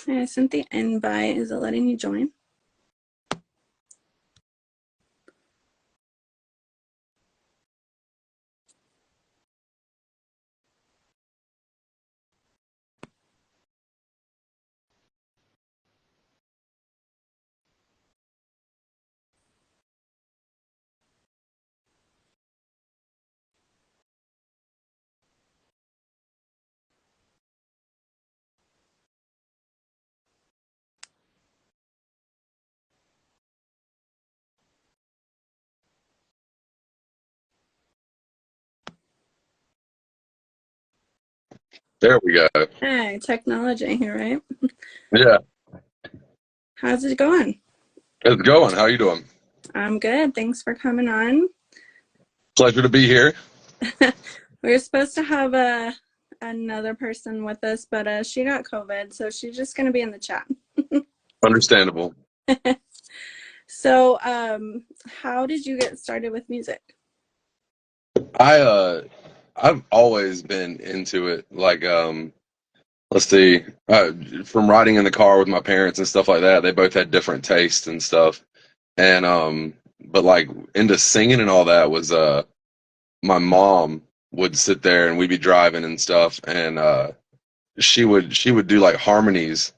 I sent the invite. Is it letting you join? There we go. Hey, technology here, right? Yeah, How's it going? it's going. How you doing? I'm good. Thanks for coming on. Pleasure to be here. We were supposed to have another person with us, but she got COVID, so she's just gonna be in the chat. Understandable. So, how did you get started with music? I I've always been into it. Let's see, from riding in the car with my parents and stuff like that. They both had different tastes and stuff, and but like into singing and all that was my mom would sit there and we'd be driving and stuff, and she would do like harmonies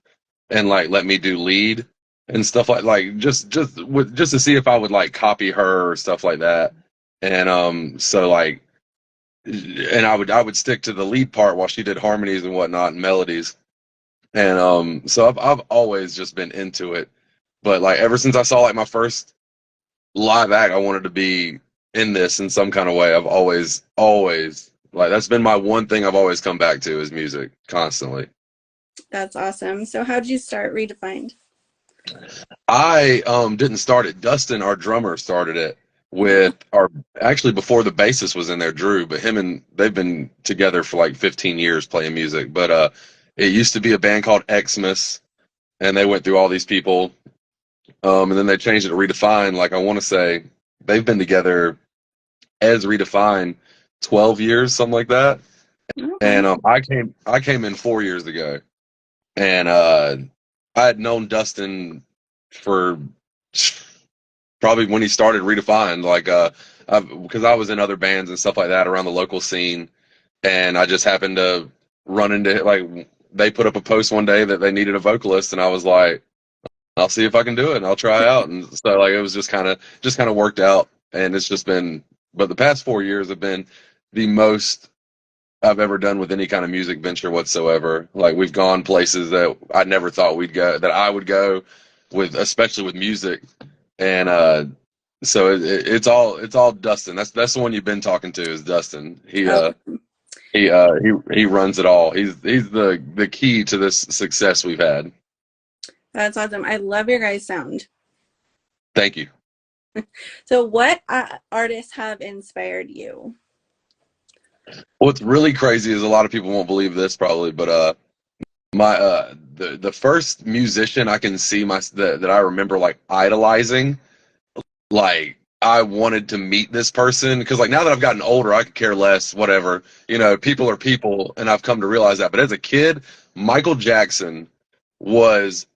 and like let me do lead and stuff like just to see if I would like copy her or stuff like that. And so like and I would stick to the lead part while she did harmonies and whatnot and melodies. And so I've always just been into it. But like ever since I saw like my first live act, I wanted to be in this in some kind of way. I've always like that's been my one thing I've always come back to is music constantly. That's awesome. So, how did you start Redefined? I didn't start it. Dustin, our drummer, started it with our actually before the bassist was in there, Drew. But him and they've been together for like 15 years playing music. But it used to be a band called Xmas, and they went through all these people, and then they changed it to Redefine. Like I want to say they've been together as Redefine 12 years, something like that. Okay. And I came in 4 years ago, and I had known Dustin for probably when he started Redefined, like because I was in other bands and stuff like that around the local scene, and I just happened to run into like they put up a post one day that they needed a vocalist, and I was like, I'll see if I can do it, and I'll try out, and so like it was just kind of worked out, and it's just been, but the past 4 years have been the most I've ever done with any kind of music venture whatsoever. Like we've gone places that I never thought we'd go, that I would go with, especially with music. And so it's all Dustin. That's the one you've been talking to is Dustin. He Oh, uh he runs it all. He's the key to this success we've had. that's awesome. I love your guys' sound. Thank you. So, what artists have inspired you? What's really crazy is a lot of people won't believe this probably, but my the first musician I can see that I remember like idolizing, like I wanted to meet this person because like now that I've gotten older, I could care less, whatever. People are people, and I've come to realize that. But as a kid, Michael Jackson was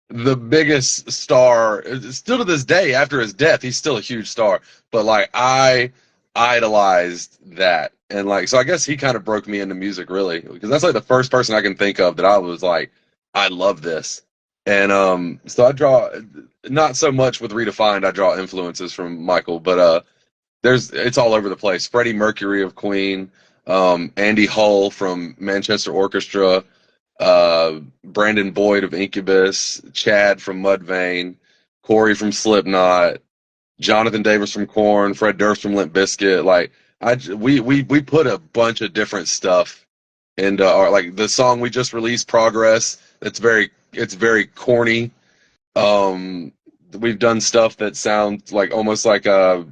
the biggest star. Still to this day, after his death, he's still a huge star. But like I idolized that, and like so, I guess he kind of broke me into music really because that's like the first person I can think of that I was like, I love this. And so I draw not so much with Redefined. I draw influences from Michael, but it's all over the place. Freddie Mercury of Queen, Andy Hull from Manchester Orchestra, Brandon Boyd of Incubus, Chad from Mudvayne, Corey from Slipknot, Jonathan Davis from Korn, Fred Durst from Limp Bizkit. Like we put a bunch of different stuff into our like the song we just released, Progress. It's very corny. Um, we've done stuff that sounds like almost like a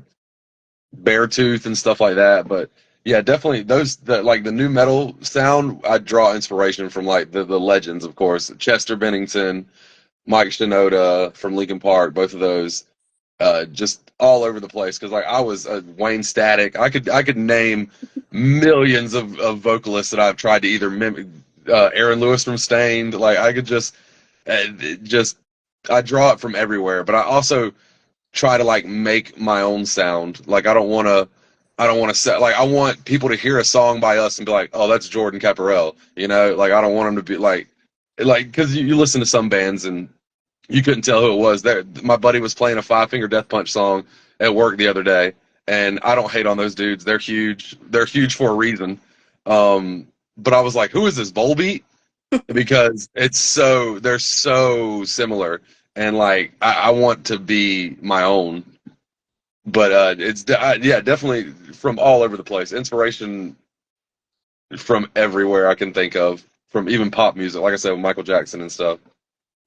Beartooth and stuff like that. But yeah, definitely like the new metal sound. I draw inspiration from like the legends, of course, Chester Bennington, Mike Shinoda from Linkin Park, both of those, just all over the place. Because like I was Wayne Static, I could name millions of vocalists that I've tried to either mimic. Aaron Lewis from Stained, like I could just it just I draw it from everywhere, but I also try to like make my own sound. Like I don't want to set like I want people to hear a song by us and be like, "Oh, that's Jordan Caparel." You know, like I don't want them to be like because you listen to some bands and you couldn't tell who it was. There, my buddy was playing a Five Finger Death Punch song at work the other day, and I don't hate on those dudes. They're huge. They're huge for a reason. But I was like, "Who is this Volbeat?" Because they're so similar, and like I want to be my own. But yeah, definitely from all over the place. Inspiration from everywhere I can think of, from even pop music, like I said, with Michael Jackson and stuff.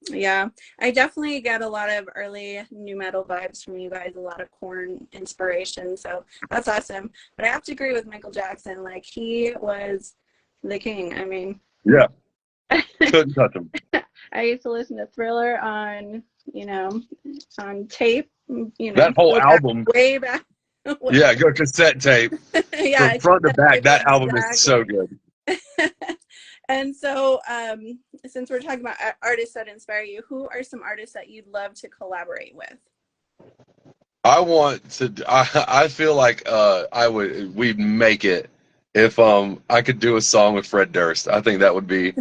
Yeah, I definitely get a lot of early new metal vibes from you guys, a lot of Korn inspiration. So that's awesome. But I have to agree with Michael Jackson. Like, he was the king. I mean, Yeah, couldn't touch them. I used to listen to Thriller on, on tape, That whole go back, album, way back. yeah, go cassette tape Yeah, from front to back. tape, That album is so exactly. good. And so, since we're talking about artists that inspire you, who are some artists that you'd love to collaborate with? I want to. I feel like we'd make it if I could do a song with Fred Durst. I think that would be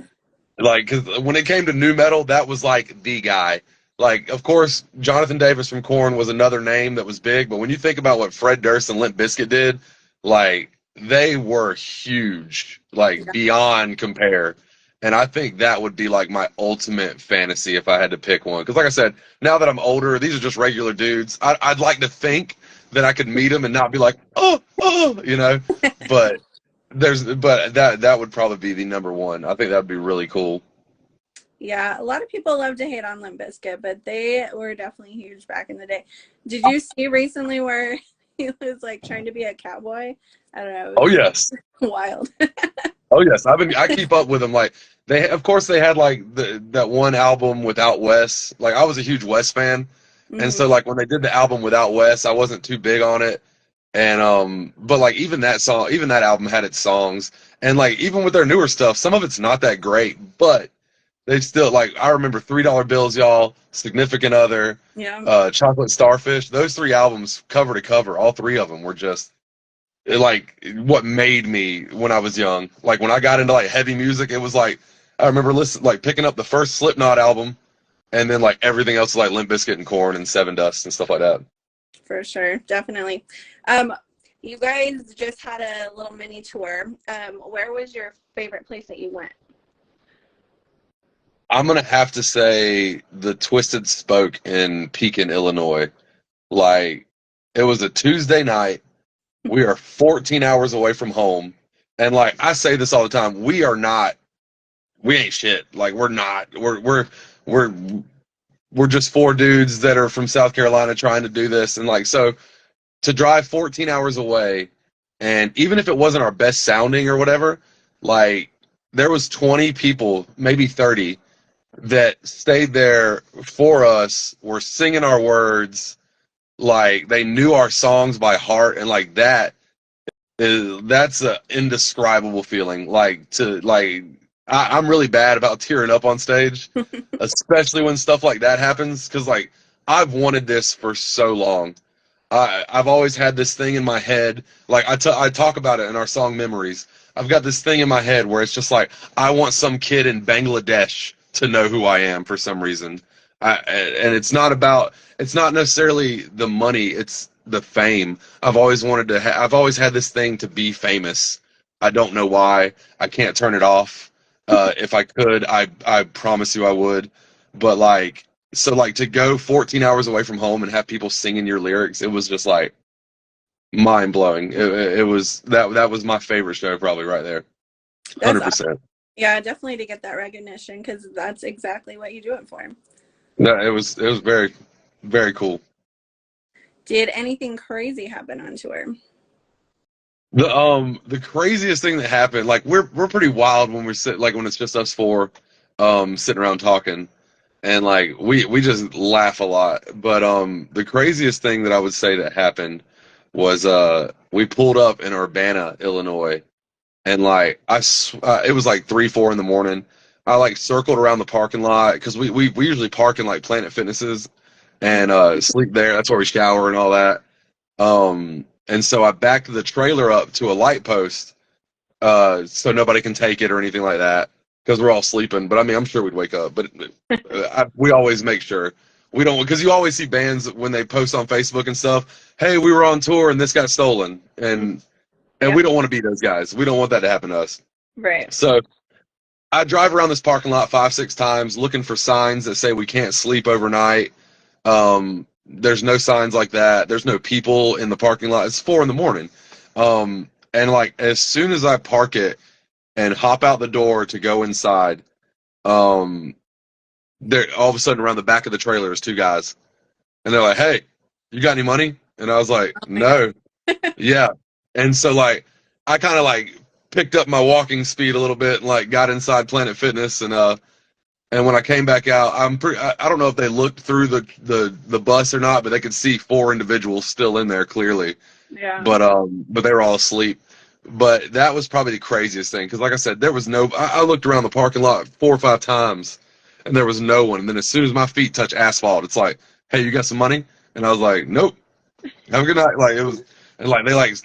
like because when it came to new metal, that was like the guy. Like, of course, Jonathan Davis from Korn was another name that was big, but when you think about what Fred Durst and Limp Bizkit did, like they were huge, like Yeah. beyond compare. And I think that would be like my ultimate fantasy if I had to pick one. Because, like I said, now that I'm older, these are just regular dudes. I'd like to think that I could meet them and not be like, oh, you know. But that would probably be the number one. I think that would be really cool. Yeah, a lot of people love to hate on Limp Bizkit, but they were definitely huge back in the day. Did you see recently where he was like trying to be a cowboy? I don't know, it Oh was yes. wild. Oh yes, I keep up with them. Like of course they had like that one album without Wes. Like I was a huge Wes fan, and Hmm. so like when they did the album without Wes, I wasn't too big on it. And but like even that album had its songs, and like even with their newer stuff, some of it's not that great, but they still like I remember $3 Bills, y'all, Significant Other, Yeah, Chocolate Starfish. Those three albums, cover to cover, all three of them were just like what made me when I was young. Like when I got into like heavy music, it was like I remember picking up the first Slipknot album, and then like everything else was like Limp Bizkit and Korn and Seven Dust and stuff like that. for sure, definitely. Um, you guys just had a little mini tour. Where was your favorite place that you went? I'm gonna have to say the Twisted Spoke in Pekin, Illinois. Like it was a Tuesday night. We are 14 hours away from home, and like I say this all the time, we ain't shit. Like we're not. We're we're just four dudes that are from South Carolina trying to do this, and like so to drive 14 hours away, and even if it wasn't our best sounding or whatever, like there was 20 people, maybe 30, that stayed there for us, were singing our words, like they knew our songs by heart, and like that's a indescribable feeling. Like I'm really bad about tearing up on stage, especially when stuff like that happens, because like I've wanted this for so long. I've always had this thing in my head. Like I talk about it in our song Memories. I've got this thing in my head where it's just like I want some kid in Bangladesh to know who I am for some reason. And it's not necessarily the money, it's the fame. I've always had this thing to be famous. I don't know why. I can't turn it off. If I could, I promise you I would. But like so like to go 14 hours away from home and have people singing your lyrics, it was just like mind blowing. It was that was my favorite show probably right there. That's 100%. Yeah, definitely to get that recognition because that's exactly what you do it for. No, it was very very cool. Did anything crazy happen on tour? The craziest thing that happened, like we're pretty wild when we sit like when it's just us four sitting around talking, and like we just laugh a lot. But the craziest thing that I would say that happened was we pulled up in Urbana, Illinois, and like it was like 3 4 in the morning. I like circled around the parking lot because we usually park in like Planet Fitnesses and sleep there. That's where we shower and all that. And so I backed the trailer up to a light post so nobody can take it or anything like that because we're all sleeping. But I mean, I'm sure we'd wake up. But we always make sure we don't, because you always see bands when they post on Facebook and stuff. Hey, we were on tour and this got stolen, and Yeah. we don't want to be those guys. We don't want that to happen to us. Right. So I drive around this parking lot 5, 6 times looking for signs that say we can't sleep overnight. There's no signs like that. There's no people in the parking lot. It's 4 in the morning. And like as soon as I park it and hop out the door to go inside, um, there all of a sudden around the back of the trailer is two guys, and they're like, "Hey, you got any money?" And I was like, Oh my God. "No." Yeah. And so like I kind of like picked up my walking speed a little bit and like got inside Planet Fitness and when I came back out, I don't know if they looked through the bus or not, but they could see four individuals still in there clearly. Yeah. But they were all asleep. But that was probably the craziest thing because like I said, there was no I looked around the parking lot 4 or 5 times and there was no one. And then as soon as my feet touch asphalt, it's like, "Hey, you got some money?" And I was like, "Nope. Have a good night." Like it was, and like they like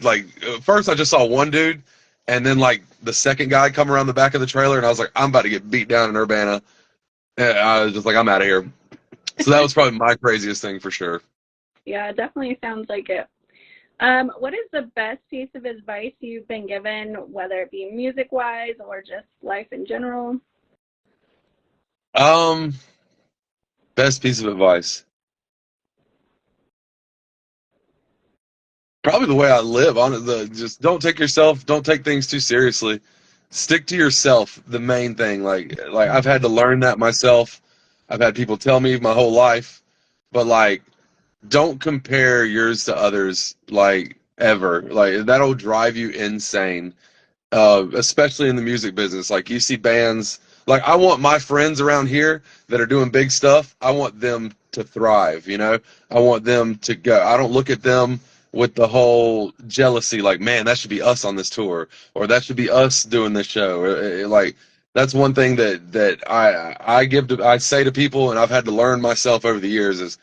first I just saw one dude, and then like the second guy come around the back of the trailer, and I was like, I'm about to get beat down in Urbana. And I was just like, I'm out of here. So that was probably my craziest thing for sure. Yeah, it definitely sounds like it. What is the best piece of advice you've been given, whether it be music wise or just life in general? Um, Best piece of advice. Probably the way I live on it. Just don't take things too seriously. Stick to yourself. The main thing. Like I've had to learn that myself. I've had people tell me my whole life, but like don't compare yours to others like ever. Like that'll drive you insane. Especially in the music business. Like you see bands, like I want my friends around here that are doing big stuff. I want them to thrive. I want them to go. I don't look at them with the whole jealousy, like, man, that should be us on this tour, or that should be us doing this show. Like that's one thing that I say to people, and I've had to learn myself over the years is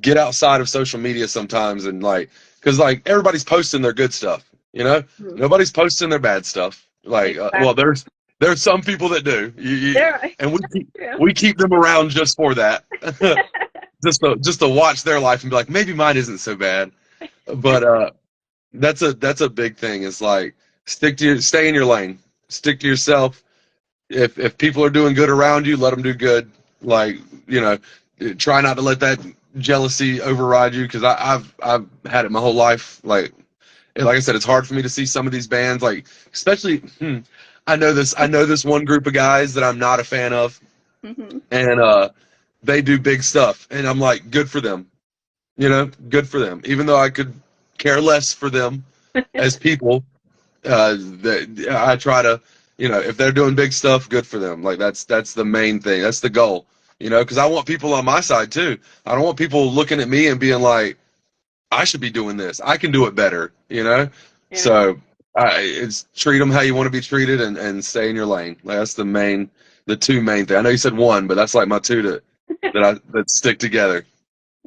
get outside of social media sometimes and like because like everybody's posting their good stuff, Hmm. nobody's posting their bad stuff, like well Exactly. there's some people that do There, and that's true. we keep them around just for that. Just to watch their life and be like maybe mine isn't so bad, but that's a big thing. It's like stay in your lane, stick to yourself. If people are doing good around you, let them do good. Like try not to let that jealousy override you because I've had it my whole life. Like I said, it's hard for me to see some of these bands, like especially. I know this one group of guys that I'm not a fan of, Hmm. and they do big stuff, and I'm like, good for them. Good for them. Even though I could care less for them as people, I try to, if they're doing big stuff, good for them. Like that's the main thing. That's the goal. Because I want people on my side too. I don't want people looking at me and being like, I should be doing this. I can do it better. Yeah. So it's treat them how you want to be treated and stay in your lane. Like that's the two main things. I know you said one, but that's like my two that stick together.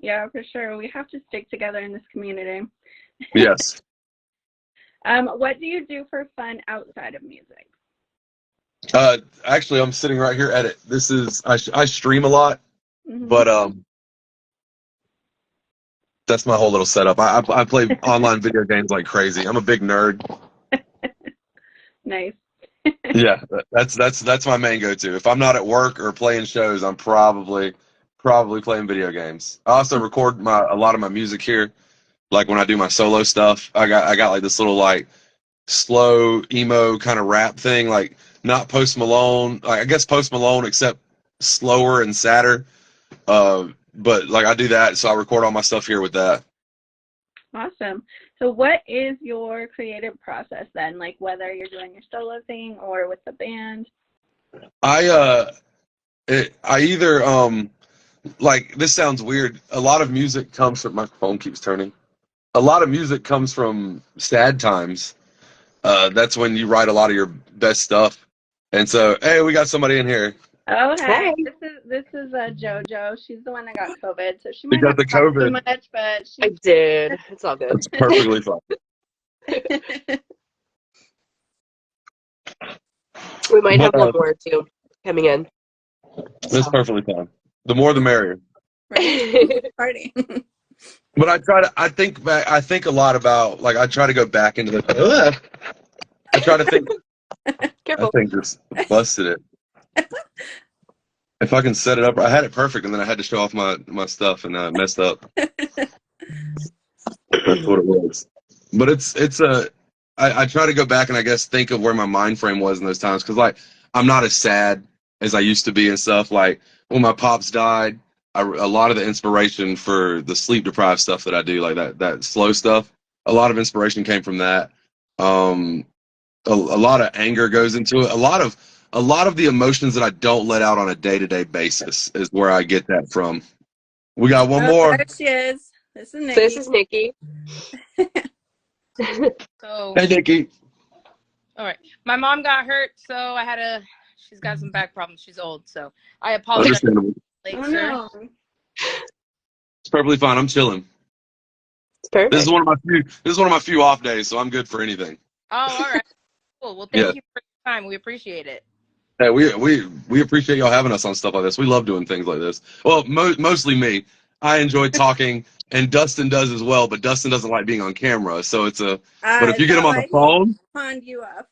Yeah, for sure. We have to stick together in this community. Yes. What do you do for fun outside of music? Actually, I'm sitting right here at it. This is I stream a lot, Hmm. but that's my whole little setup. I play online video games like crazy. I'm a big nerd. Nice. Yeah, that's my main go-to. If I'm not at work or playing shows, I'm probably playing video games. I also record a lot of my music here. Like when I do my solo stuff, I got like this little like slow emo kind of rap thing, like not Post Malone. Like, I guess Post Malone, except slower and sadder. But like I do that, so I record all my stuff here with that. Awesome. So what is your creative process then? Like whether you're doing your solo thing or with the band? I I either like this sounds weird. A lot of music comes from my phone keeps turning. A lot of music comes from sad times. That's when you write a lot of your best stuff. And so, hey, we got somebody in here. Oh, Hi. hey, this is JoJo. She's the one that got COVID, so she We might got not the talk too COVID. much, but I she's did. It's all good. That's perfectly fine. We might But have one more too coming in. that's perfectly fine. The more the merrier. right party. But I think back, I think a lot about, like, I try to go back into the, I try to think, I Careful. think just busted it. If I can set it up, I had it perfect, and then I had to show off my stuff, and I messed up. That's what it was. But I try to go back and I guess think of where my mind frame was in those times, because like I'm not as sad as I used to be and stuff. Like when my pops died, a lot of the inspiration for the sleep deprived stuff that I do, like that slow stuff, a lot of inspiration came from that. A lot of anger goes into it. A lot of the emotions that I don't let out on a day-to-day basis is where I get that from. We got one Oh, more. there she is. This is So this Nikki. is Nikki. So, Hey, Nikki. all right. My mom got hurt, so she's got some back problems. She's old, so I apologize Understandable. late, Oh sir. no. It's perfectly fine. I'm chilling. It's perfect. This is one of my few off days, so I'm good for anything. Oh, all right. Cool. Well, Yeah. thank you for your time. We appreciate it. Hey, we appreciate y'all having us on stuff like this. We love doing things like this. Well, mostly me. I enjoy talking, and Dustin does as well. But Dustin doesn't like being on camera, so it's a. But if Is you get that him on the why he phone, pawned you up?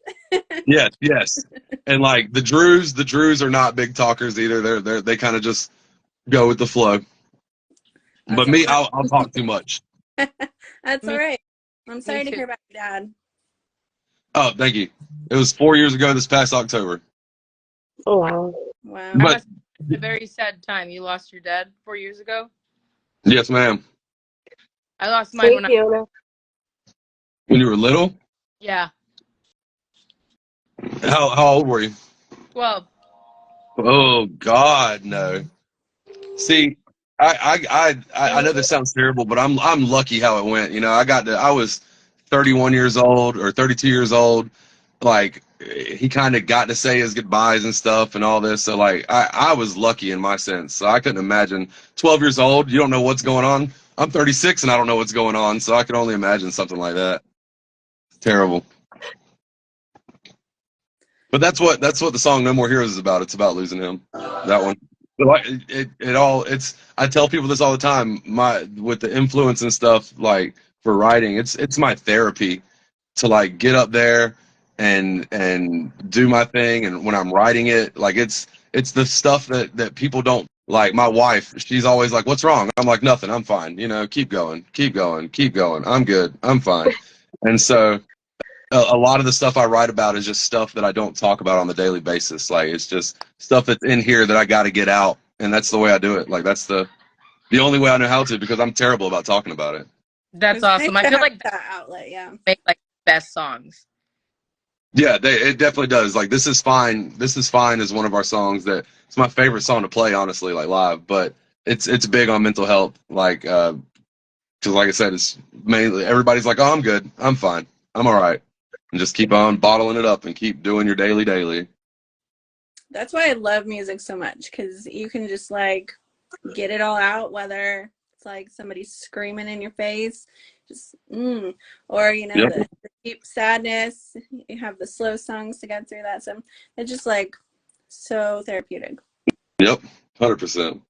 yes, and like the Drews are not big talkers either. They kind of just go with the flow. But me, I'll talk too much. That's all right. I'm sorry to too. hear about your dad. Oh, thank you. It was 4 years ago this past October. Oh wow. Wow. That But must have been a very sad time. You lost your dad 4 years ago. yes, ma'am. I lost mine Hey, when Fiona. When you were little, yeah, how old were you? 12. Oh God, no. See, I know this sounds terrible, but I'm lucky how it went. You know, I was 31 years old or 32 years old. Like he kind of got to say his goodbyes and stuff and all this. So like I was lucky in my sense. So I couldn't imagine 12 years old. You don't know what's going on. I'm 36 and I don't know what's going on. So I can only imagine something like that. It's terrible. But that's what the song "No More Heroes" is about. It's about losing him. That one. But like it's. I tell people this all the time. With the influence and stuff, like for writing, it's my therapy to like get up there and do my thing. And when I'm writing it, like it's the stuff that people don't like. My wife, she's always like, "What's wrong?" I'm like, "Nothing. I'm fine. You know, keep going, keep going, keep going. I'm good. I'm fine." And so a lot of the stuff I write about is just stuff that I don't talk about on the daily basis. Like it's just stuff that's in here that I got to get out, and that's the way I do it. Like that's the only way I know how to, because I'm terrible about talking about it. That's It's awesome. nice I to feel have like that outlet, yeah. they make like best songs. Yeah, it definitely does. Like "This Is Fine." "This Is Fine" is one of our songs that it's my favorite song to play, honestly, like live. But it's big on mental health, like because like I said, it's mainly everybody's like, "Oh, I'm good, I'm fine, I'm all right," and just keep on bottling it up and keep doing your daily. That's why I love music so much, because you can just like get it all out, whether it's like somebody screaming in your face, just or Yep. the deep sadness. You have the slow songs to get through that. So it's just like so therapeutic. Yep. 100%.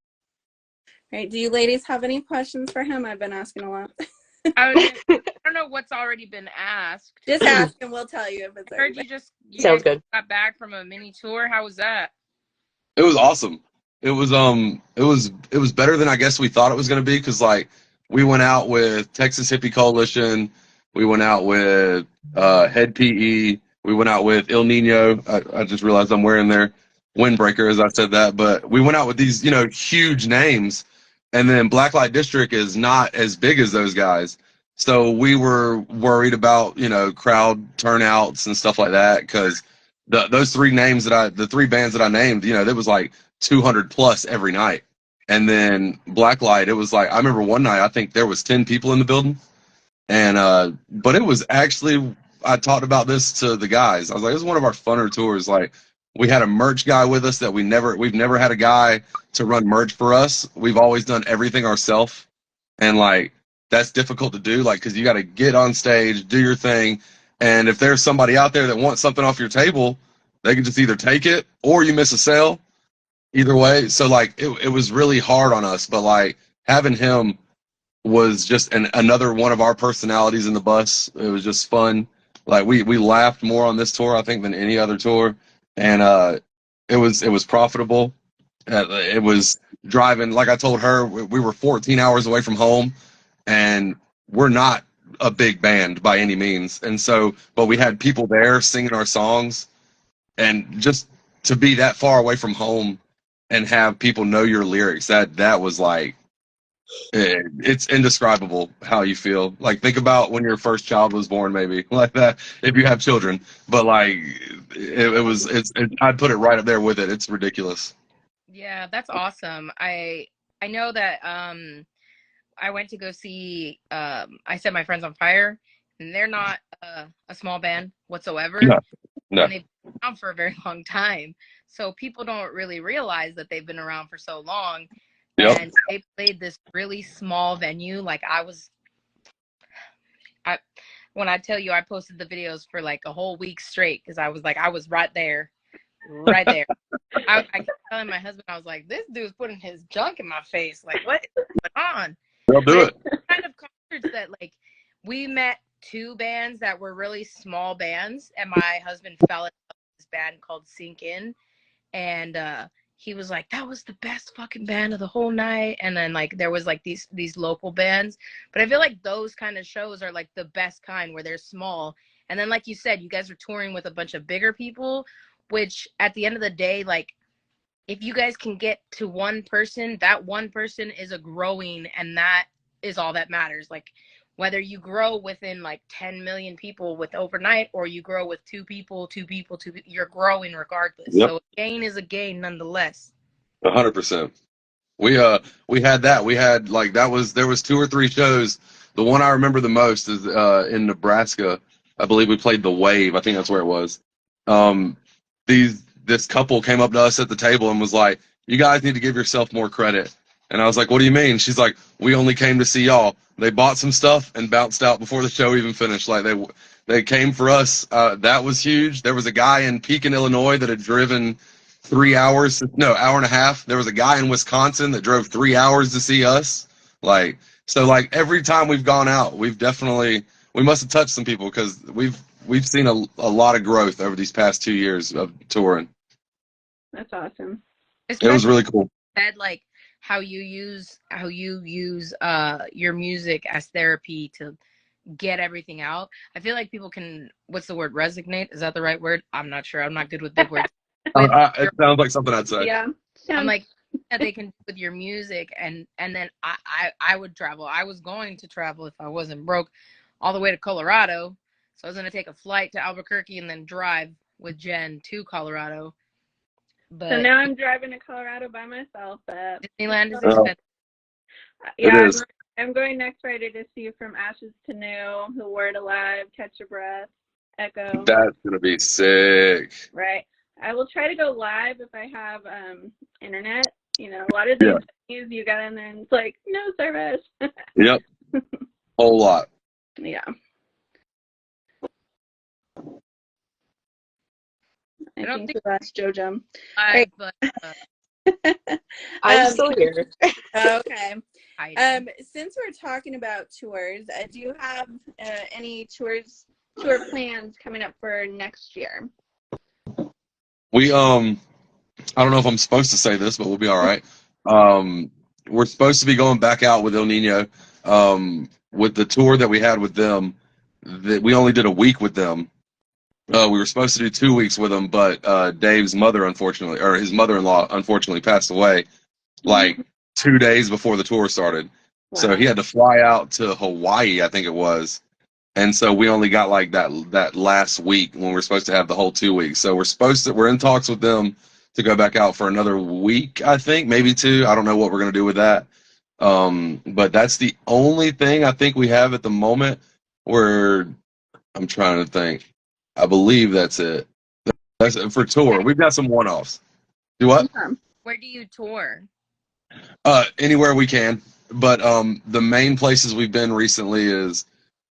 Right? Do you ladies have any questions for him? I've been asking a lot. I don't know what's already been asked. Just ask and we'll tell you if it's I heard already you Sounds guys good. got back from a mini tour. How was that? It was awesome. It was better than I guess we thought it was going to be, because like we went out with Texas Hippie Coalition, we went out with Head PE, we went out with Il Nino. I just realized I'm wearing their windbreaker as I said that, but we went out with these huge names, and then Blacklight District is not as big as those guys, so we were worried about crowd turnouts and stuff like that, because those the three bands that I named, there was like 200 plus every night. And then Blacklight, it was like, I remember one night, I think there was 10 people in the building. And, but it was actually, I talked about this to the guys. I was like, this is one of our funner tours. Like We had a merch guy with us that we've never had a guy to run merch for us. We've always done everything ourselves, and like that's difficult to do, like because you got to get on stage, do your thing, and if there's somebody out there that wants something off your table, they can just either take it or you miss a sale. Either way, so like it was really hard on us, but like having him was just another one of our personalities in the bus. It was just fun. Like we laughed more on this tour, I think, than any other tour, and it was profitable. It was driving. Like I told her, we were 14 hours away from home, and we're not a big band by any means. And so, but we had people there singing our songs, and just to be that far away from home and have people know your lyrics, that was like it's indescribable how you feel. Like think about when your first child was born, maybe like that if you have children. But like I'd put it right up there with it. It's ridiculous. Yeah, that's awesome. I know that I went to go see I Set My Friends on Fire, and they're not a small band whatsoever. No, no. And they've been around for a very long time. So people don't really realize that they've been around for so long. Yep. And they played this really small venue. Like when I tell you, I posted the videos for like a whole week straight because I was right there, right there. I kept telling my husband, I was like, this dude's putting his junk in my face. Like, what is going on? They'll do it. Kind of concerts that like we met two bands that were really small bands, and my husband fell in love with this band called Sink In, and he was like, that was the best fucking band of the whole night. And then like there was like these local bands, but I feel like those kind of shows are like the best kind where they're small. And then like you said, you guys are touring with a bunch of bigger people, which at the end of the day, like if you guys can get to one person, that one person is a growing, and that is all that matters. Like whether you grow within like 10 million people with overnight, or you grow with two people, you're growing regardless. Yep. So a gain is a gain nonetheless. 100%. We had that. We had like there was 2 or 3 shows. The one I remember the most is in Nebraska. I believe we played the Wave. I think that's where it was. This couple came up to us at the table and was like, "You guys need to give yourself more credit." And I was like, "What do you mean?" She's like, "We only came to see y'all. They bought some stuff and bounced out before the show even finished. Like they came for us. That was huge. There was a guy in Pekin, Illinois that had driven 3 hours, no, hour and a half. There was a guy in Wisconsin that drove 3 hours to see us. Like every time we've gone out, we must have touched some people because we've seen a lot of growth over these past 2 years of touring. That's awesome. It was really cool. Said like how you use your music as therapy to get everything out. I feel like people can, what's the word, resonate? Is that the right word? I'm not sure. I'm not good with big words. It sounds like something I'd say. Yeah. I'm like that they can do with your music, and then I would travel. I was going to travel if I wasn't broke all the way to Colorado. So I was going to take a flight to Albuquerque and then drive with Jen to Colorado. But so now I'm driving to Colorado by myself. But Disneyland is expensive. Yeah, It is. I'm going next Friday to see From Ashes to New, The Word Alive, Catch Your Breath, Echo. That's gonna be sick. Right. I will try to go live if I have internet. You know, a lot of these venues you got in there and it's like no service. Yep. Whole lot. Yeah. I don't think think that's JoJo. But I'm still here. Okay. I Since we're talking about tours, do you have any tour plans coming up for next year? We I don't know if I'm supposed to say this, but we'll be all right. We're supposed to be going back out with El Nino. With the tour that we had with them, that we only did a week with them. We were supposed to do 2 weeks with them, but Dave's mother, unfortunately, or his mother-in-law, unfortunately, passed away like 2 days before the tour started. Wow. So he had to fly out to Hawaii, I think it was. And so we only got like that last week when we're supposed to have the whole 2 weeks. So we're in talks with them to go back out for another week, I think, maybe 2. I don't know what we're gonna do with that. But that's the only thing I think we have at the moment. I'm trying to think. I believe that's it. That's for tour. We've got some one-offs. Do what? Where do you tour? Anywhere we can. But the main places we've been recently is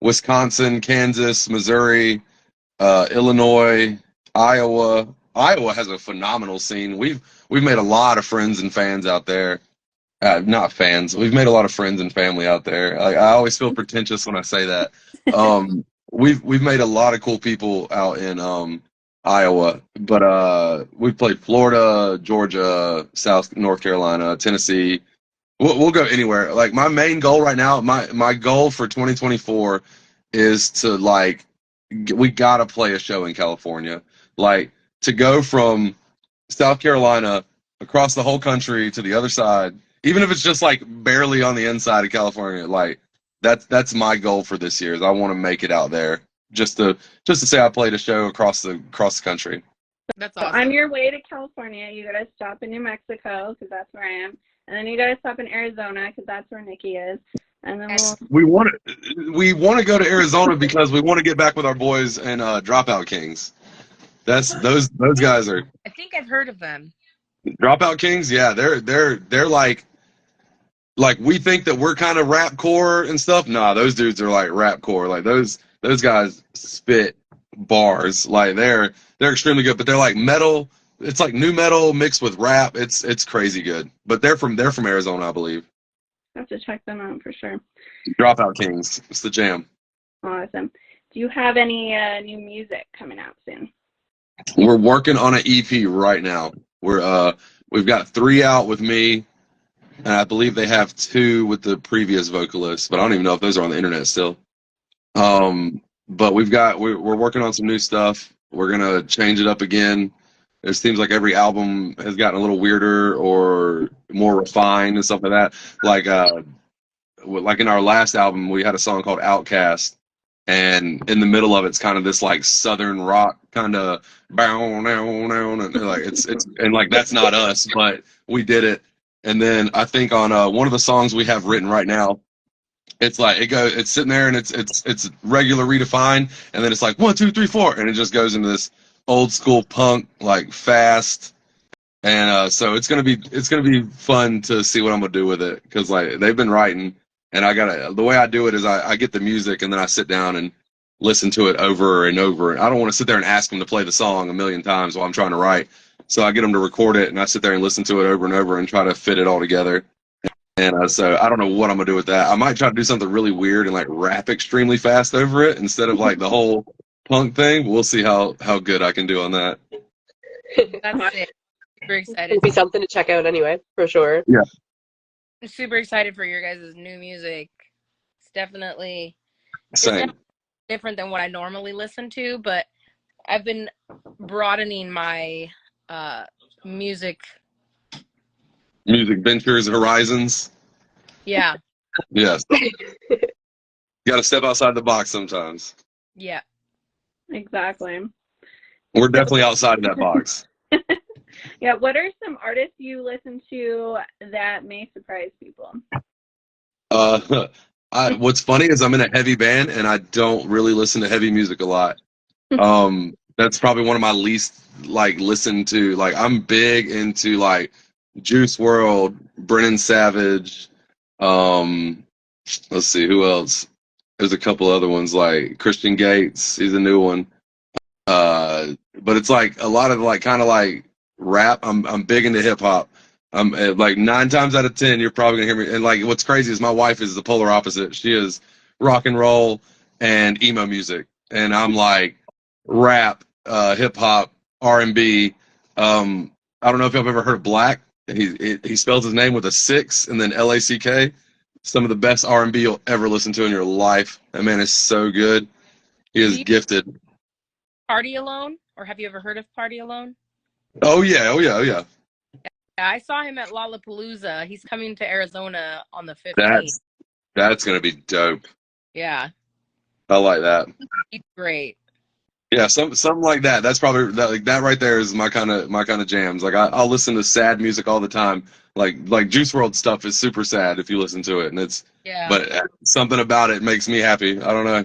Wisconsin, Kansas, Missouri, Illinois, Iowa. Iowa has a phenomenal scene. We've made a lot of friends and fans out there. Not fans. We've made a lot of friends and family out there. I always feel pretentious when I say that. We've made a lot of cool people out in Iowa, but we've played Florida, Georgia, North Carolina, Tennessee. We'll go anywhere. Like my main goal right now, my goal for 2024 is to we gotta play a show in California. Like to go from South Carolina across the whole country to the other side, even if it's just like barely on the inside of California. Like that's my goal for this year. Is I want to make it out there just to say I played a show across the country. That's So awesome. on your way to California, you gotta stop in New Mexico because that's where I am, and then you gotta stop in Arizona because that's where Nikki is, and then We want to go to Arizona because we want to get back with our boys and Dropout Kings. That's those guys are I think I've heard of them. Dropout Kings. Yeah, they're like we think that we're kind of rap core and stuff. Nah, those dudes are like rap core. Like those guys spit bars. Like they're extremely good, but they're like metal. It's like new metal mixed with rap. It's crazy good. But they're from Arizona, I believe. I have to check them out for sure. Dropout Kings. It's the jam. Awesome. Do you have any new music coming out soon? We're working on an EP right now. We've got 3 out with me, and I believe they have 2 with the previous vocalist, but I don't even know if those are on the internet still. But we're working on some new stuff. We're gonna change it up again. It seems like every album has gotten a little weirder or more refined and stuff like that. Like in our last album, we had a song called Outcast, and in the middle of it's kind of this like southern rock kind of bow now now, and like it's and like that's not us, but we did it. And then I think on one of the songs we have written right now, it's like it's sitting there and it's regular Redefind, and then it's like 1 2 3 4, and it just goes into this old school punk like fast. And so it's gonna be fun to see what I'm gonna do with it, because like they've been writing, and the way I do it is I get the music and then I sit down and listen to it over and over. And I don't want to sit there and ask them to play the song a million times while I'm trying to write. So I get them to record it, and I sit there and listen to it over and over and try to fit it all together. And so I don't know what I'm gonna do with that. I might try to do something really weird and like rap extremely fast over it instead of like the whole punk thing. We'll see how good I can do on that. That's it. Super excited. It'd be something to check out anyway, for sure. Yeah. I'm super excited for your guys' new music. It's definitely Same. different than what I normally listen to, but I've been broadening my music. Music ventures, horizons. Yeah. Yes. You got to step outside the box sometimes. Yeah. Exactly. We're definitely outside of that box. Yeah, what are some artists you listen to that may surprise people? What's funny is I'm in a heavy band and I don't really listen to heavy music a lot. That's probably one of my least listened to. Like I'm big into like Juice World, Brennan Savage. Let's see who else. There's a couple other ones like Christian Gates. He's a new one. But it's like a lot of like kind of like rap. I'm big into hip hop. I'm like 9 times out of 10 you're probably gonna hear me. And like what's crazy is my wife is the polar opposite. She is rock and roll and emo music, and I'm like rap, hip hop, R&B. I don't know if y'all have ever heard of Black. He spells his name with a 6 and then LACK. Some of the best R&B you'll ever listen to in your life. That man is so good. He is gifted. Party Alone, or have you ever heard of Party Alone? Oh yeah. Yeah, I saw him at Lollapalooza. He's coming to Arizona on the 15th. That's gonna be dope. Yeah, I like that. he's great. Yeah, something like that. That's probably that right there is my kind of jams. Like I'll listen to sad music all the time. Like Juice World stuff is super sad if you listen to it, and Yeah. but something about it makes me happy. I don't know.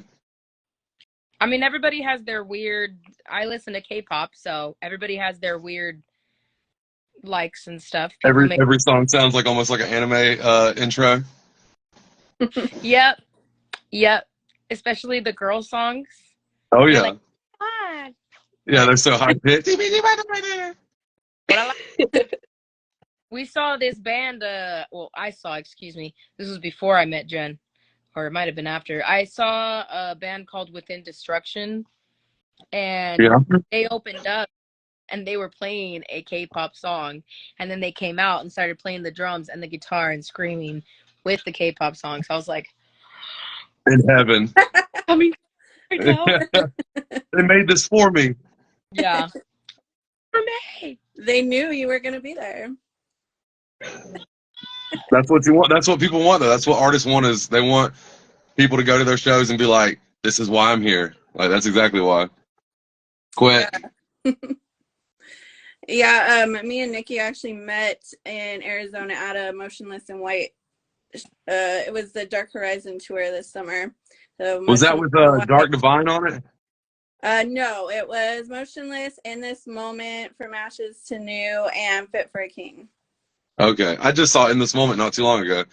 I mean, everybody has their weird. I listen to K-pop, so everybody has their weird likes and stuff. People make. Every song sounds like almost like an anime intro. Yep, yep. Especially the girl songs. Oh They're yeah, like, ah. yeah, they're so high pitched. What I like. We saw this band. Well, I saw. Excuse me. This was before I met Jen, or it might have been after. I saw a band called Within Destruction, and Yeah, they opened up, and they were playing a K-pop song, and then they came out and started playing the drums and the guitar and screaming with the K-pop song. So I was like, in heaven. coming right now. They made this for me. Yeah. For me. They knew you were going to be there. That's what you want. That's what people want, though. That's what artists want. Is they want people to go to their shows and be like, "This is why I'm here." Like that's exactly why. Quit. Yeah, me and Nikki actually met in Arizona at a Motionless in White. It was the Dark Horizon tour this summer. So Was that with Dark Divine on it? No, it was Motionless, In This Moment, From Ashes to New, and Fit for a King. Okay, I just saw In This Moment not too long ago.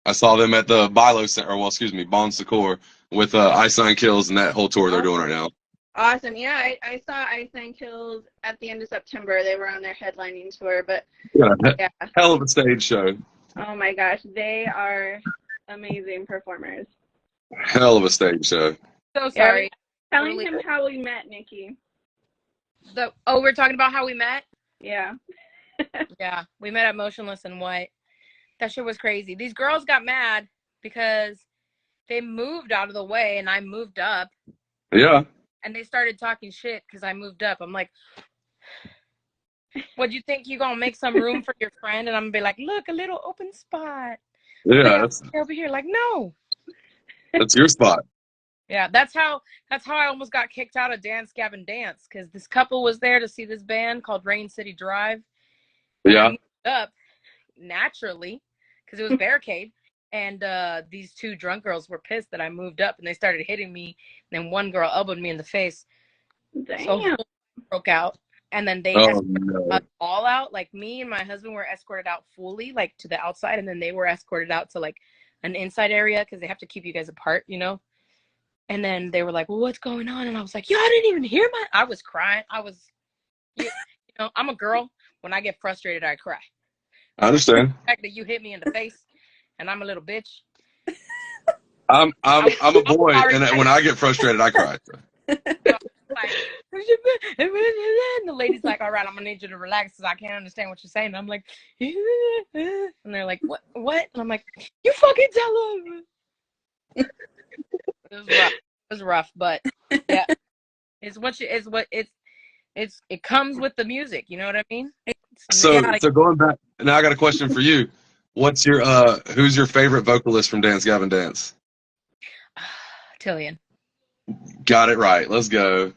I saw them at the Bilo Center, well, excuse me, Bon Secours with Ice Nine Kills and that whole tour they're doing right now. Awesome. Yeah, I saw Ice Nine Kills at the end of September. They were on their headlining tour, but yeah. Hell of a stage show. Oh my gosh, they are amazing performers. Hell of a stage show. So sorry. Telling him how we met, Nikki. We're talking about how we met? Yeah. Yeah, we met at Motionless in White. That shit was crazy. These girls got mad because they moved out of the way and I moved up. Yeah. And they started talking shit because I moved up. I'm like, what, you think you gonna make some room for your friend? And I'm gonna be like, look, a little open spot. Yeah. Over here. Like, no. That's your spot. Yeah, that's how I almost got kicked out of Dance Gavin Dance, because this couple was there to see this band called Rain City Drive. Yeah. I moved up naturally because it was barricade, and these two drunk girls were pissed that I moved up, and they started hitting me. And then one girl elbowed me in the face. Damn. So broke out, and then they escorted us all out. Like me and my husband were escorted out fully, like to the outside, and then they were escorted out to like an inside area because they have to keep you guys apart, you know. And then they were like, well, what's going on? And I was like, yo, I didn't even hear I was crying. You know, I'm a girl. When I get frustrated, I cry. I understand. The fact that you hit me in the face and I'm a little bitch. I'm a boy, and when I get frustrated, I cry. And the lady's like, all right, I'm going to need you to relax because I can't understand what you're saying. And I'm like, and they're like, what? And I'm like, you fucking tell them. It was rough, but yeah, it comes with the music. You know what I mean? So going back now, I got a question for you. What's your who's your favorite vocalist from Dance Gavin Dance? Tillian. Got it right. Let's go.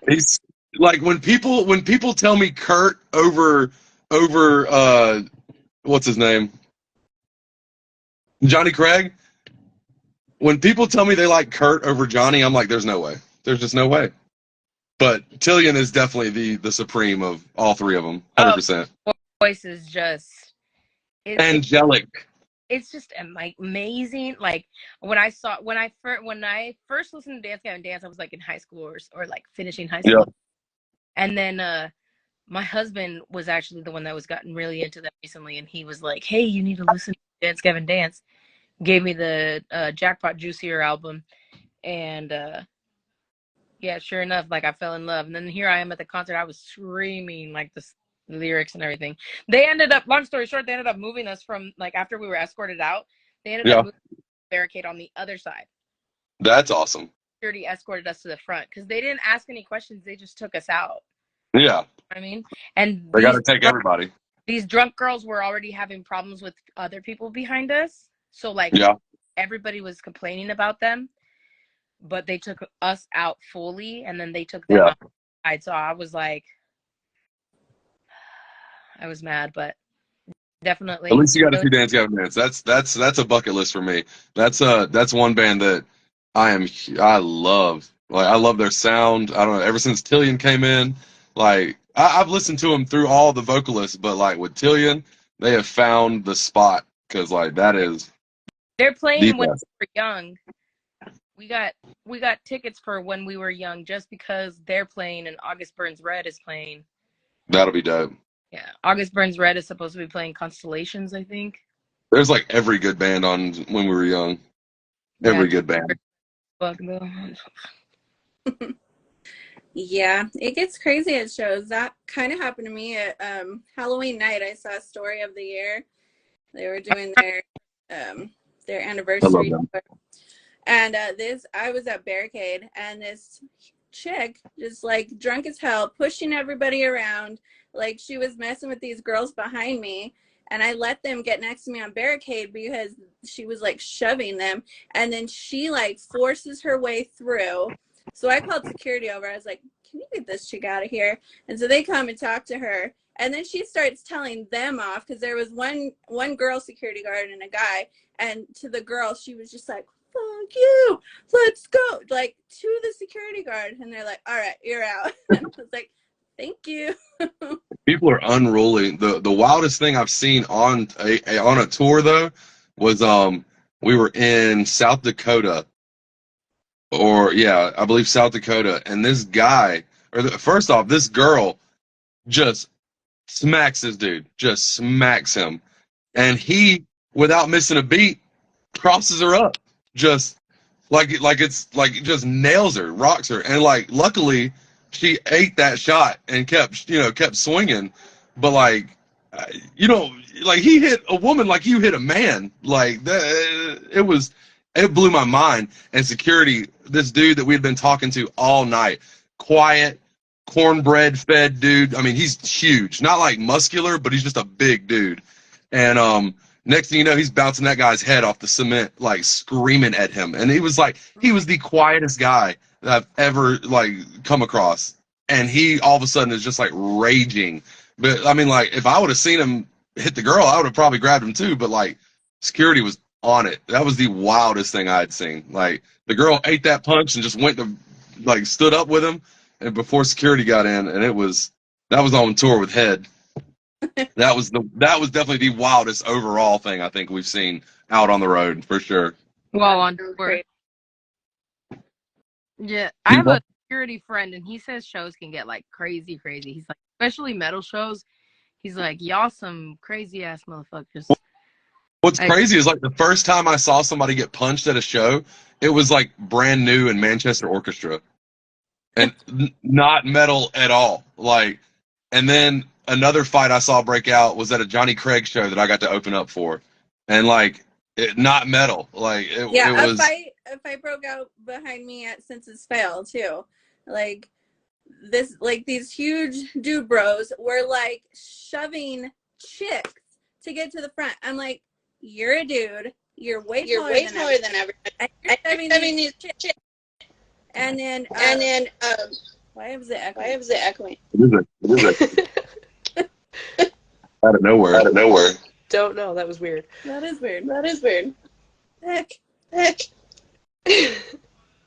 He's like when people tell me Kurt over what's his name? Johnny Craig. When people tell me they like Kurt over Johnny, I'm like, there's no way. There's just no way. But Tillian is definitely the supreme of all three of them, 100%. Voice is just angelic. It's just amazing. Like when I first listened to Dance Gavin Dance, I was like in high school or like finishing high school. Yeah. And then my husband was actually the one that was gotten really into that recently, and he was like, hey, you need to listen to Dance Gavin Dance. Gave me the Jackpot Juicier album, and yeah, sure enough, like I fell in love. And then here I am at the concert. I was screaming like the lyrics and everything. They ended up, long story short, they ended up moving us from, like, after we were escorted out, they ended up moving the barricade on the other side. That's awesome. Security escorted us to the front because they didn't ask any questions. They just took us out. Yeah. You know what I mean? And they got to take everybody. These drunk girls were already having problems with other people behind us. So, like, everybody was complaining about them, but they took us out fully, and then they took them outside. So I was like, I was mad, but definitely. At least you got to see Dance Gavin Dance. That's a bucket list for me. That's one band that I love. Like I love their sound. I don't know. Ever since Tillian came in, like I've listened to them through all the vocalists, but like with Tillian, they have found the spot because like that is They're the playing when best. we were young. We got tickets for when we were young just because they're playing and August Burns Red is playing. That'll be dope. Yeah, August Burns Red is supposed to be playing Constellations, I think. There's like every good band on when we were young. Yeah, Every good band. fuck though. Yeah, it gets crazy at shows. That kind of happened to me at Halloween night. I saw Story of the Year. They were doing their I love anniversary them. tour. And I was at Barricade, and this chick just like drunk as hell, pushing everybody around, like she was messing with these girls behind me. And I let them get next to me on Barricade because she was like shoving them. And then she like forces her way through. So I called security over. I was like, can you get this chick out of here? And so they come and talk to her. And then she starts telling them off because there was one girl security guard and a guy. And to the girl, she was just like, fuck you, let's go, like to the security guard. And they're like, all right, you're out. And I was like, thank you. People are unruly. The wildest thing I've seen on a tour though was we were in South Dakota, or yeah, I believe South Dakota, and this guy, first off, this girl just smacks this dude, just smacks him, and he, without missing a beat, crosses her up, just it's like just nails her, rocks her, and like luckily she ate that shot and kept swinging, but like you know, like he hit a woman like you hit a man, like that. It blew my mind. And security, this dude that we had been talking to all night, quiet, cornbread fed dude. I mean, he's huge, not like muscular, but he's just a big dude. And next thing you know, he's bouncing that guy's head off the cement, like screaming at him. And he was the quietest guy that I've ever like come across. And he all of a sudden is just like raging. But I mean, like if I would have seen him hit the girl, I would have probably grabbed him too. But like security was on it. That was the wildest thing I had seen. Like the girl ate that punch and just went to like stood up with him, and before security got in, and that was on tour with Head. That was definitely the wildest overall thing I think we've seen out on the road for sure. Well, on tour. Yeah, I have a security friend, and he says shows can get like crazy. He's like, especially metal shows. He's like, y'all some crazy ass motherfuckers. What's crazy is like the first time I saw somebody get punched at a show, it was like brand new in Manchester Orchestra, and not metal at all. Like, and then another fight I saw break out was at a Johnny Craig show that I got to open up for, and like not metal. Like it was. A fight broke out behind me at Senses Fail too. Like these huge dude bros were like shoving chicks to get to the front. I'm like, you're a dude. You're way taller than everybody. And you're shoving these chicks. And then why was it echoing? It is out of nowhere. Don't know. That was weird. That is weird. Heck.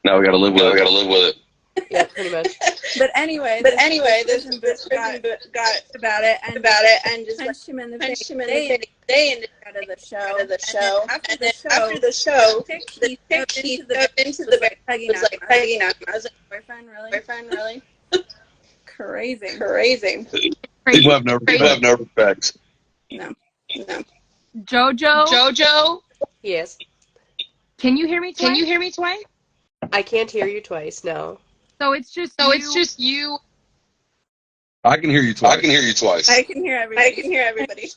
Now we gotta live with it. Yeah, pretty much. But anyway, this person got about it and just punched him in the face. They ended out of the show. After the show, the chick he into the bed was like pegging on him. I was like, boyfriend, really? Crazy. People have no respect. No. Jojo? Yes. Can you hear me twice? I can't hear you twice, no. So it's just you. I can hear you twice. I can hear everybody.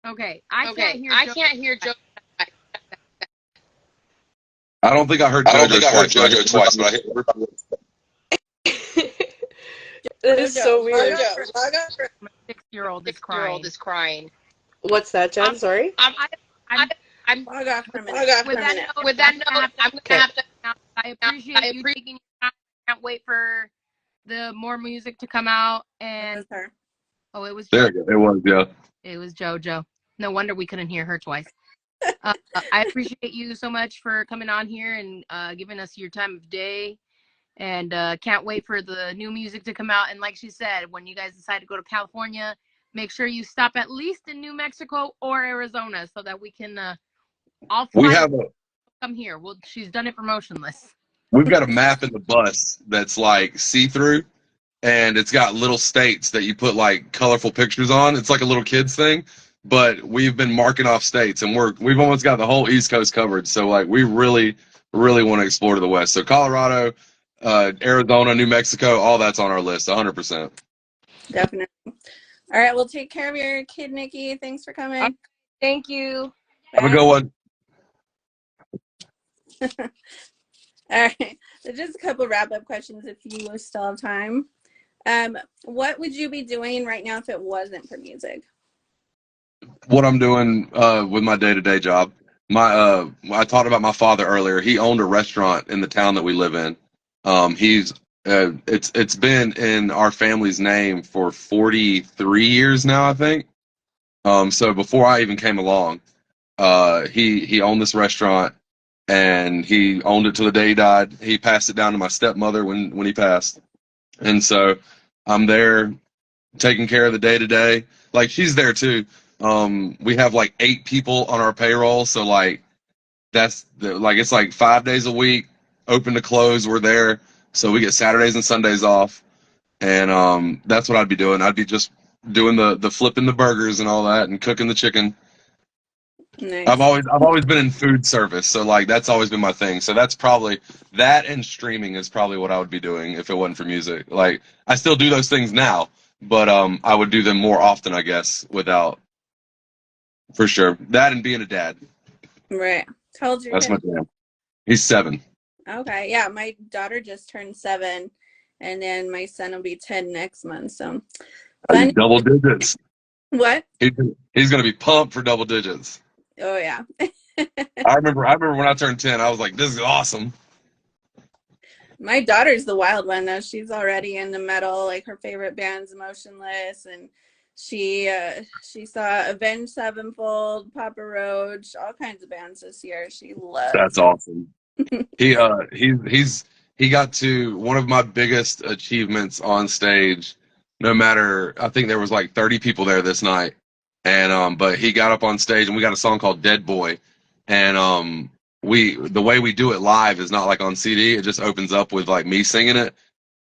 Okay. I can't hear Jojo. I don't think I heard JoJo twice, but I heard That is so weird. My 6-year-old is crying. What's that, Jen? Sorry? I'm log off for a minute. With that note, I'm gonna have to. I appreciate you taking your time. I can't wait for the more music to come out. And it was there. It was, yeah. It was JoJo. No wonder we couldn't hear her twice. I appreciate you so much for coming on here and giving us your time of day. and can't wait for the new music to come out. And like she said, when you guys decide to go to California, make sure you stop at least in New Mexico or Arizona so that we can I'll We fly have a come here. Well, she's done it for motionless. we've got a map in the bus that's like see-through, and it's got little states that you put like colorful pictures on. It's like a little kids thing, but we've been marking off states, and we've almost got the whole East Coast covered. So like we really want to explore to the west. So Colorado, Arizona, New Mexico, all that's on our list, 100%. Definitely. All right, well, take care of your kid, Nikki. Thanks for coming. Thank you. Have a good one. All right, so just a couple wrap-up questions if you still have time. What would you be doing right now if it wasn't for music? What I'm doing with my day-to-day job. I talked about my father earlier. He owned a restaurant in the town that we live in. It's been in our family's name for 43 years now, I think. So before I even came along, he owned this restaurant, and he owned it till the day he died. He passed it down to my stepmother when he passed, and so I'm there taking care of the day to day. Like she's there too. We have like 8 people on our payroll, so like it's like 5 days a week, open to close. We're there, so we get Saturdays and Sundays off, and that's what I'd be doing. I'd be just doing the flipping the burgers and all that, and cooking the chicken. Nice. I've always been in food service, so like that's always been my thing. So that's probably that, and streaming is probably what I would be doing if it wasn't for music. Like I still do those things now, but I would do them more often, I guess, without for sure. That and being a dad. Right. How old's your That's kid? my jam. He's 7. Okay, yeah, my daughter just turned 7, and then my son will be 10 next month. So, fun. Double digits. What? He's gonna be pumped for double digits. Oh yeah. I remember when I turned 10, I was like, "This is awesome." My daughter's the wild one though. She's already into metal. Like her favorite band's Motionless, and she saw Avenged Sevenfold, Papa Roach, all kinds of bands this year. She loves. That's awesome. He got to one of my biggest achievements on stage. No matter, I think there was like 30 people there this night, and but he got up on stage, and we got a song called Dead Boy, and the way we do it live is not like on CD. It just opens up with like me singing it,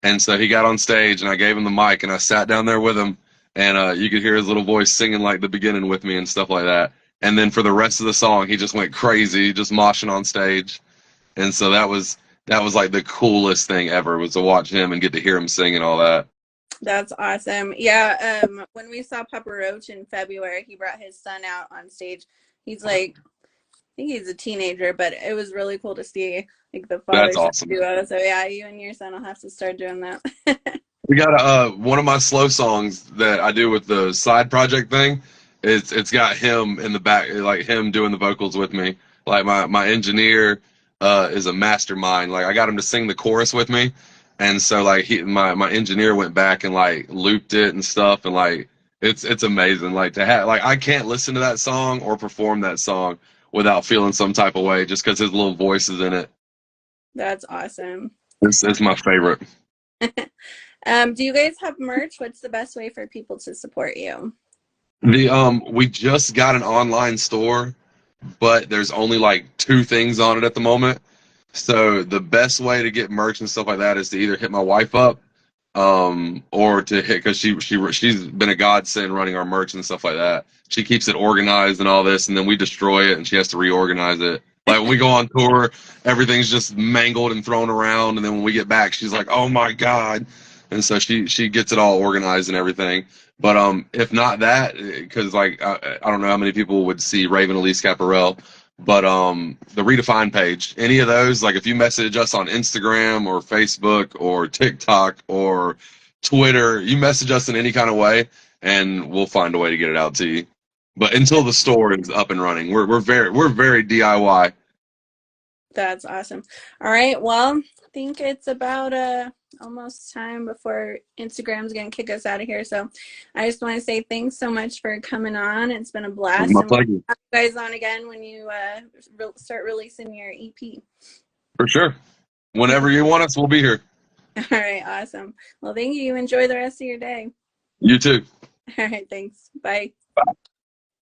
and so he got on stage, and I gave him the mic, and I sat down there with him, and you could hear his little voice singing like the beginning with me and stuff like that. And then for the rest of the song, he just went crazy, just moshing on stage. And so that was like the coolest thing ever, was to watch him and get to hear him sing and all that. That's awesome. Yeah. When we saw Papa Roach in February, he brought his son out on stage. He's like, I think he's a teenager, but it was really cool to see like the father That's awesome. duo. So yeah, you and your son will have to start doing that. We got one of my slow songs that I do with the side project thing. It's got him in the back, like him doing the vocals with me. Like my engineer is a mastermind. Like I got him to sing the chorus with me, and so like my engineer went back and like looped it and stuff, and like it's amazing. Like to have like I can't listen to that song or perform that song without feeling some type of way, just because his little voice is in it. That's awesome. It's my favorite. Do you guys have merch? What's the best way for people to support you? We just got an online store, but there's only like 2 things on it at the moment. So the best way to get merch and stuff like that is to either hit my wife up, or to hit, because she's been a godsend running our merch and stuff like that. She keeps it organized and all this, and then we destroy it, and she has to reorganize it. Like when we go on tour, everything's just mangled and thrown around, and then when we get back, she's like, "Oh my God." And so she gets it all organized and everything. But if not that, because like I don't know how many people would see Raven Elise Caparel, but the Redefind page, any of those, like if you message us on Instagram or Facebook or TikTok or Twitter, you message us in any kind of way, and we'll find a way to get it out to you. But until the store is up and running, we're very DIY. That's awesome. All right. Well, I think it's about almost time before Instagram's going to kick us out of here. So I just want to say thanks so much for coming on. It's been a blast. My And we'll pleasure. have you guys on again when you start releasing your EP. For sure. Whenever you want us, we'll be here. All right, awesome. Well, thank you. Enjoy the rest of your day. You too. All right, thanks. Bye.